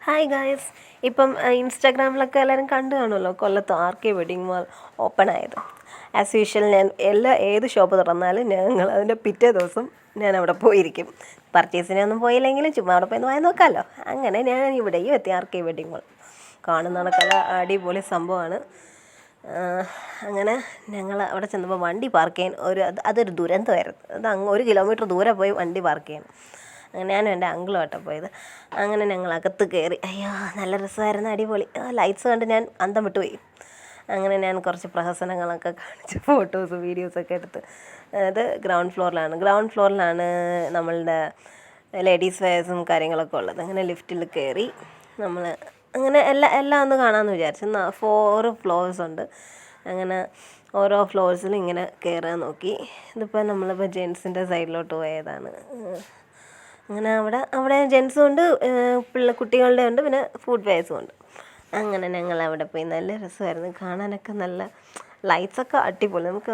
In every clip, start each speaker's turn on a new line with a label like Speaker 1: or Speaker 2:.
Speaker 1: Hi guys. ഇപ്പം ഇൻസ്റ്റാഗ്രാമിലൊക്കെ എല്ലാവരും കണ്ടു കാണുമല്ലോ, കൊല്ലത്ത് ആർ.കെ വെഡിങ് മാൾ ഓപ്പൺ ആയത്. ആസ് യൂഷ്വൽ ഞാൻ ഏത് ഷോപ്പ് തുറന്നാലും ഞങ്ങൾ അതിൻ്റെ പിറ്റേ ദിവസം ഞാൻ അവിടെ പോയിരിക്കും. പർച്ചേസിനൊന്നും പോയില്ലെങ്കിലും ചുമ്മാ അവിടെ പോയി വായി നോക്കാമല്ലോ. അങ്ങനെ ഞാൻ ഇവിടെയും എത്തി. ആർ.കെ വെഡിങ് മാൾ കാണുന്ന കണക്കല്ല അടിപൊളി സംഭവമാണ്. അങ്ങനെ ഞങ്ങൾ അവിടെ ചെന്നപ്പോൾ വണ്ടി പാർക്ക് ചെയ്യാൻ അതൊരു ദുരന്തമായിരുന്നു. അത് 1 കിലോമീറ്റർ ദൂരെ പോയി വണ്ടി പാർക്ക് ചെയ്യണം. അങ്ങനെ ഞാനും എൻ്റെ അങ്കിളുമായിട്ടാണ് പോയത്. അങ്ങനെ ഞങ്ങൾ അകത്ത് കയറി. അയ്യോ, നല്ല രസമായിരുന്നു, അടിപൊളി. ലൈറ്റ്സ് കണ്ട് ഞാൻ അന്തം വിട്ടുപോയി. അങ്ങനെ ഞാൻ കുറച്ച് പ്രഹസനങ്ങളൊക്കെ കാണിച്ച് ഫോട്ടോസ് വീഡിയോസൊക്കെ എടുത്ത്. അത് ഗ്രൗണ്ട് ഫ്ലോറിലാണ് നമ്മളുടെ ലേഡീസ് വെയേഴ്സും കാര്യങ്ങളൊക്കെ ഉള്ളത്. അങ്ങനെ ലിഫ്റ്റിൽ കയറി നമ്മൾ അങ്ങനെ എല്ലാം ഒന്ന് കാണാമെന്ന് വിചാരിച്ചു. 4 ഫ്ലോർസ് ഉണ്ട്. അങ്ങനെ ഓരോ ഫ്ലോർസിലും ഇങ്ങനെ കയറാൻ നോക്കി. ഇതിപ്പോൾ നമ്മളിപ്പോൾ ജെൻസിൻ്റെ സൈഡിലോട്ട് പോയതാണ്. അങ്ങനെ അവിടെ ജെൻസും ഉണ്ട്, കുട്ടികളുടെ ഉണ്ട്, പിന്നെ ഫുഡ് വെയേഴ്സും ഉണ്ട്. അങ്ങനെ ഞങ്ങൾ അവിടെ പോയി. നല്ല രസമായിരുന്നു കാണാനൊക്കെ. നല്ല ലൈറ്റ്സൊക്കെ അടിപൊളി. നമുക്ക്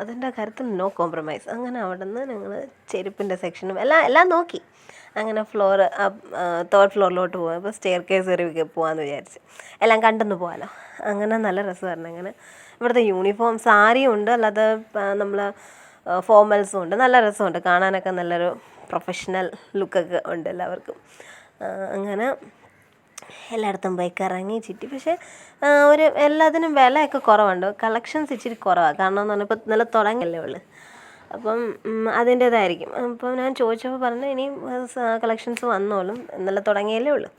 Speaker 1: അതിൻ്റെ കാര്യത്തിൽ നോ കോംപ്രമൈസ്. അങ്ങനെ അവിടെ നിന്ന് ഞങ്ങൾ ചെരുപ്പിൻ്റെ സെക്ഷനും എല്ലാം നോക്കി. അങ്ങനെ 3rd ഫ്ലോറിലോട്ട് പോകാം. അപ്പോൾ സ്റ്റെയർ കേസ് കയറി പോകാമെന്ന് വിചാരിച്ച് എല്ലാം കണ്ടെന്ന് പോകാമല്ലോ. അങ്ങനെ നല്ല രസമായിരുന്നു. അങ്ങനെ ഇവിടുത്തെ യൂണിഫോം സാരിയും ഉണ്ട്, അല്ലാതെ നമ്മൾ ഫോർമൽസും ഉണ്ട്. നല്ല രസമുണ്ട് കാണാനൊക്കെ. നല്ലൊരു പ്രൊഫഷണൽ ലുക്കൊക്കെ ഉണ്ട് എല്ലാവർക്കും. അങ്ങനെ എല്ലായിടത്തും പോയി കറങ്ങി ചുറ്റി. പക്ഷേ എല്ലാത്തിനും വിലയൊക്കെ കുറവുണ്ട്. കളക്ഷൻസ് ഇച്ചിരി കുറവാണ്. കാരണം എന്ന് പറഞ്ഞാൽ ഇപ്പോൾ നല്ല തുടങ്ങിയല്ലേ ഉള്ളൂ. അപ്പം അതിൻ്റേതായിരിക്കും. അപ്പം ഞാൻ ചോദിച്ചപ്പോൾ പറഞ്ഞു ഇനിയും കളക്ഷൻസ് വന്നോളും, നല്ല തുടങ്ങിയല്ലേ ഉള്ളൂ.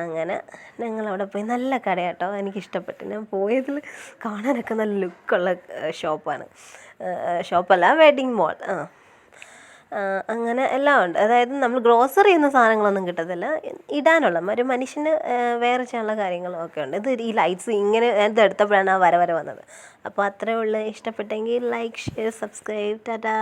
Speaker 1: അങ്ങനെ ഞങ്ങളവിടെ പോയി. നല്ല കടയാട്ടോ, എനിക്കിഷ്ടപ്പെട്ടു. ഞാൻ പോയതിൽ കാണാനൊക്കെ നല്ല ലുക്കുള്ള ഷോപ്പല്ല, വെഡിങ് മാൾ. അങ്ങനെ എല്ലാം ഉണ്ട്. അതായത് നമ്മൾ ഗ്രോസറി ചെയ്യുന്ന സാധനങ്ങളൊന്നും കിട്ടത്തില്ല, ഇടാനുള്ള ഒരു മനുഷ്യന് വെയർ ചെയ്യാനുള്ള കാര്യങ്ങളും ഒക്കെ ഉണ്ട്. ഈ ലൈറ്റ്സ് ഇങ്ങനെ ഇതെടുത്തപ്പോഴാണ് ആ വര വന്നത്. അപ്പോൾ അത്രയേ ഉള്ളൂ. ഇഷ്ടപ്പെട്ടെങ്കിൽ ലൈക്ക്, ഷെയർ, സബ്സ്ക്രൈബ്. ടാറ്റാ.